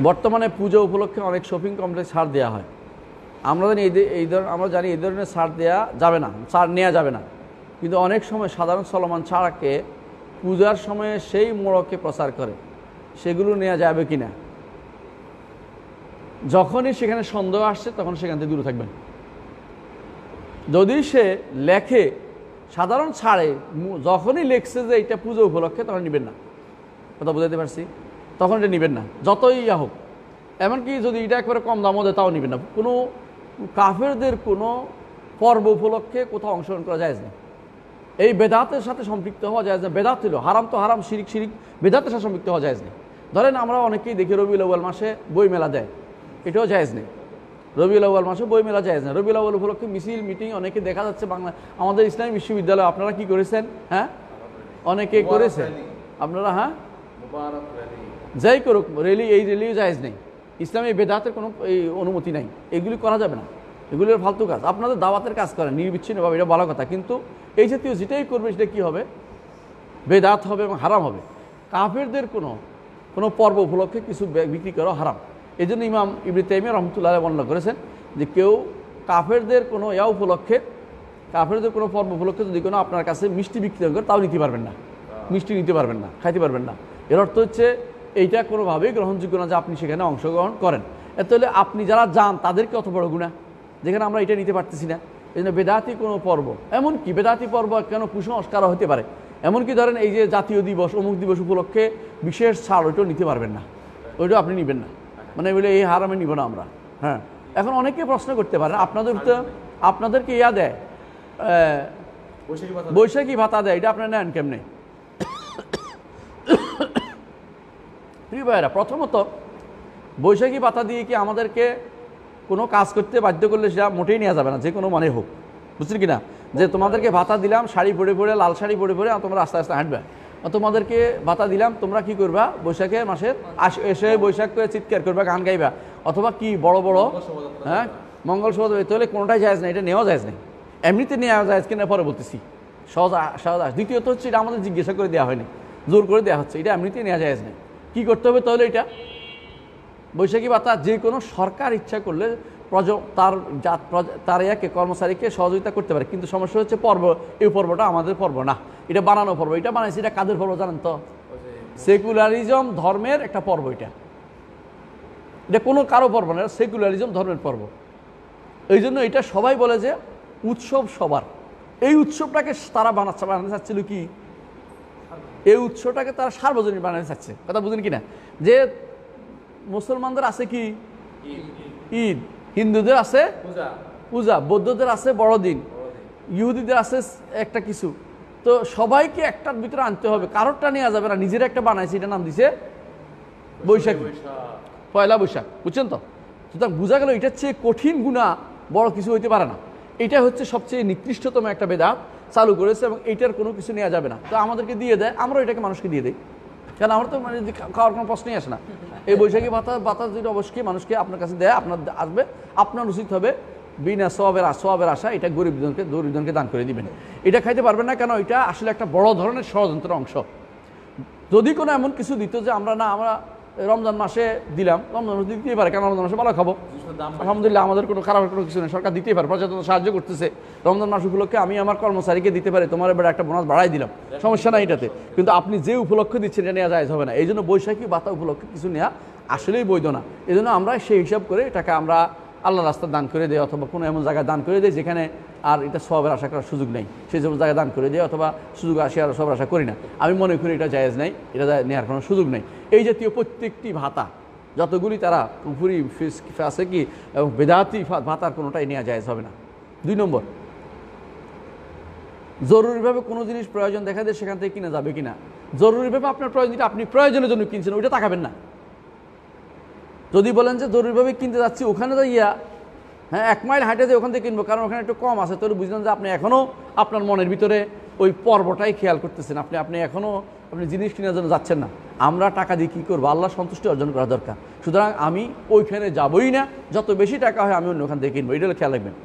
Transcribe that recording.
বর্তমানে পুজো উপলক্ষে অনেক শপিং কমপ্লেক্স ছাড় দেওয়া হয়। আমরা জানি এই ধরনের ছাড় দেওয়া যাবে না, ছাড় নেওয়া যাবে না, কিন্তু অনেক সময় সাধারণ চলমান ছাড়কে পূজার সময়ে সেই মোড়কে প্রচার করে, সেগুলো নেওয়া যাবে কি না? যখনই সেখানে সন্দেহ আসছে তখন সেখান থেকে দূরে থাকবেন। যদি সে লেখে সাধারণ ছাড়ে, যখনই লেখছে যে এটা পুজো উপলক্ষে, তখন নেবেন না। কথা বুঝাতে পারছি? তখন এটা নেবেন না, যতই ইয়া হোক। এমনকি যদি এটা একবারে কম দামও দেয় তাও নেবেন না। কোনো কাফেরদের কোনো পর্ব উপলক্ষে কোথাও অংশগ্রহণ করা যায় না। এই বেদাতের সাথে সম্পৃক্ত হওয়া যায় না। বেদাত হলো হারাম, তো হারাম, শিরিক শিরিক, বেদাতের সাথে সম্পৃক্ত হওয়া যায় না। ধরেন আমরা অনেকেই দেখি রবিউল আউয়াল মাসে বই মেলা দেয়, এটাও জায়েজ নেই। রবিউল আউয়াল মাসে বই মেলা জায়েজ না। রবিউল আউয়াল উপলক্ষে মিছিল মিটিং অনেকে দেখা যাচ্ছে বাংলা আমাদের ইসলামী বিশ্ববিদ্যালয়। আপনারা কি করেছেন? হ্যাঁ, অনেকে করেছেন আপনারা। হ্যাঁ, যাই করুক রেলি, এই রেলিও জায়েজ নেই। ইসলামী বেদাতের কোনো এই অনুমতি নাই, এগুলি করা যাবে না, এগুলির ফালতু কাজ। আপনাদের দাওয়াতের কাজ করেন নির্বিচ্ছিন্নভাবে, এটা ভালো কথা, কিন্তু এই জাতীয় যেটাই করবে সেটা কী হবে? বেদাত হবে এবং হারাম হবে। কাফেরদের কোনো পর্ব উপলক্ষে কিছু বিক্রি করা হারাম। এই জন্য ইমাম ইবনে তাইমিয়া রহমতুল্লাহ বর্ণনা করেছেন যে কেউ কাফেরদের কোনো উপলক্ষে, কাফেরদের কোনো পর্ব উপলক্ষে যদি কোনো আপনার কাছে মিষ্টি বিক্রি করে, তাও নিতে পারবেন না, মিষ্টি নিতে পারবেন না, খাইতে পারবেন না। এর অর্থ হচ্ছে এইটা কোনোভাবেই গ্রহণযোগ্য না যে আপনি সেখানে অংশগ্রহণ করেন। এত হলে আপনি যারা যান তাদেরকে অত বড় গুনাহ, যেখানে আমরা এটা নিতে পারতেছি না। এই জন্য বেদাতি কোনো পর্ব, এমনকি বেদাতি পর্ব কেন কুসংস্কারও হতে পারে। এমনকি ধরেন এই যে জাতীয় দিবস, অমুক দিবস উপলক্ষে বিশেষ ছাড়, ওইটাও নিতে পারবেন না, ওইটাও আপনি নেবেন না। মানে বলে এই হারামে নিব না আমরা। হ্যাঁ, এখন অনেকে প্রশ্ন করতে পারে আপনাদেরকে ইয়া দেয়, বৈশাখী ভাতা দেয়, এটা আপনারা নেন কেমনে? প্রিয় ভাইয়েরা, প্রথমত বৈশাখী ভাতা দিয়ে কি আমাদেরকে কোনো কাজ করতে বাধ্য করলে সেটা মোটেই নেওয়া যাবে না, যে কোনো মানে হোক। বুঝছেন কিনা? যে তোমাদেরকে ভাতা দিলাম, শাড়ি পরে পরে, লাল শাড়ি পরে পরে তোমরা আস্তে আস্তে হাঁটবে, তোমাদেরকে ভাতা দিলাম, তোমরা কি করবা? বৈশাখের মাসের এসে বৈশাখ করে চিৎকার করবা, গান গাইবা, অথবা কি বড় বড় হ্যাঁ মঙ্গল শোভাযাত্রা, তাহলে কোনোটাই জায়েজ নেই, এটা নেওয়া জায়েজ নেই। এমনিতে নেওয়া জায়েজ কিনা পরে বলতেছি, সহজ। দ্বিতীয়ত হচ্ছে এটা আমাদের জিজ্ঞাসা করে দেওয়া হয়নি, জোর করে দেওয়া হচ্ছে, এটা এমনিতেই নেওয়া জায়েজ নেই। কী করতে হবে তাহলে? এটা বৈশাখী ভাতা যে কোনো সরকার ইচ্ছা করলে তার ইয়াকে কর্মচারীকে সহযোগিতা করতে পারে, কিন্তু সমস্যা হচ্ছে পর্ব, এই পর্বটা আমাদের পর্ব না, এটা বানানো পর্ব। এটা বানাইছে, এটা কাদের পর্ব জানেন তো? সেকুলারিজম ধর্মের একটা পর্ব। এটা কোনো কারো পর্ব না, সেকুলারিজম ধর্মের পর্ব। এই জন্য এটা সবাই বলে যে উৎসব সবার। এই উৎসবটাকে তারা বানাতে চাচ্ছিল কি, এই উৎসবটাকে তারা সার্বজনীন বানাতে চাচ্ছে। কথা বুঝেন কিনা? যে মুসলমানদের আছে কি ঈদ, হিন্দুদের আছে পূজা, বৌদ্ধদের আছে বড়দিন, ইহুদিদের আছে একটা কিছু, তো সবাইকে একটার ভিতরে আনতে হবে, কারোরটা নেওয়া যাবে না। নিজের একটা বানাইছে, এটা নাম দিছে বৈশাখী, পয়লা বৈশাখ। বুঝছেন তো? সুতরাং বোঝা গেল এটার চেয়ে কঠিন গুনাহ বড় কিছু হইতে পারে না। এটা হচ্ছে সবচেয়ে নিকৃষ্টতম একটা বেদাত চালু করেছে, এবং এইটার কোনো কিছু নেওয়া যাবে না। তো আমাদেরকে দিয়ে দেয়, আমরা এটাকে মানুষকে দিয়ে দিই, কারণ আমরা তো মানে খাওয়ার কোনো প্রশ্নই আসে না। এই বৈশাখী ভাতা যেটা অবশ্যই মানুষকে আপনার কাছে দেয়, আপনার আসবে, আপনার উচিত হবে বিনা সওয়াবের আশা এটা গরিবজনকে দান করে দিবেন। এটা খাইতে পারবেন না কেন? এটা আসলে একটা বড় ধরনের ষড়যন্ত্রের অংশ। যদি কোনো এমন কিছু দিত যে আমরা রমজান মাসে দিলাম, রমজান মাসে দিতেই পারে, কারণ রমজান মাসে ভালো খাবো, আলহামদুলিল্লাহ, আমাদের কোনো খারাপ কোনো কিছু নেই, সরকার দিতেই পারে, প্রজাতন্ত্র সাহায্য করতেছে। রমজান মাস উপলক্ষে আমি আমার কর্মচারীকে দিতে পারি, তোমার এবার একটা বোনাস বাড়াই দিলাম, সমস্যা নাই এটাতে। কিন্তু আপনি যে উপলক্ষে দিচ্ছেন এটা নেওয়া জায়েজ হবে না। এই জন্য বৈশাখী ভাতা উপলক্ষে কিছু নেওয়া আসলেই বৈধ না। এই জন্য আমরা সেই হিসাব করে এটাকে আমরা আল্লাহ রাস্তা দান করে দেয়, অথবা কোনো এমন জায়গায় দান করে দেয় যেখানে আর এটা সওয়াবের আশা করার সুযোগ নেই, সেই সব জায়গায় দান করে দেয়, অথবা সুযোগ আসে আর সবার আশা করি না। আমি মনে করি এটা জায়েজ নাই, এটা নেওয়ার কোনো সুযোগ নেই। এই জাতীয় প্রত্যেকটি ভাতা যতগুলি তারা কুফরি আছে কি এবং বেদাতি ভাতার কোনোটাই নেওয়া জায়েজ হবে না। 2 নম্বর, জরুরিভাবে কোনো জিনিস প্রয়োজন দেখা দেয় সেখান থেকে কিনা যাবে কিনা। জরুরিভাবে আপনার প্রয়োজন, আপনি প্রয়োজনের জন্য কিনছেন, ওইটা তাকাবেন না। যদি বলেন যে জরুরিভাবে কিনতে যাচ্ছি, ওখানে যাইয়া 1 মাইল হাঁটে যে ওখান থেকে কিনবো কারণ ওখানে একটু কম আছে, তাহলে বুঝলেন যে আপনি এখনও আপনার মনের ভিতরে ওই পর্বটাই খেয়াল করতেছেন, আপনি এখনও আপনি জিনিস কেনার জন্য যাচ্ছেন না। আমরা টাকা দিয়ে কী করবো? আল্লাহ সন্তুষ্টি অর্জন করা দরকার। সুতরাং আমি ওইখানে যাবই না, যত বেশি টাকা হয় আমি অন্য ওখান থেকে কিনবো, এটা খেয়াল রাখবেন।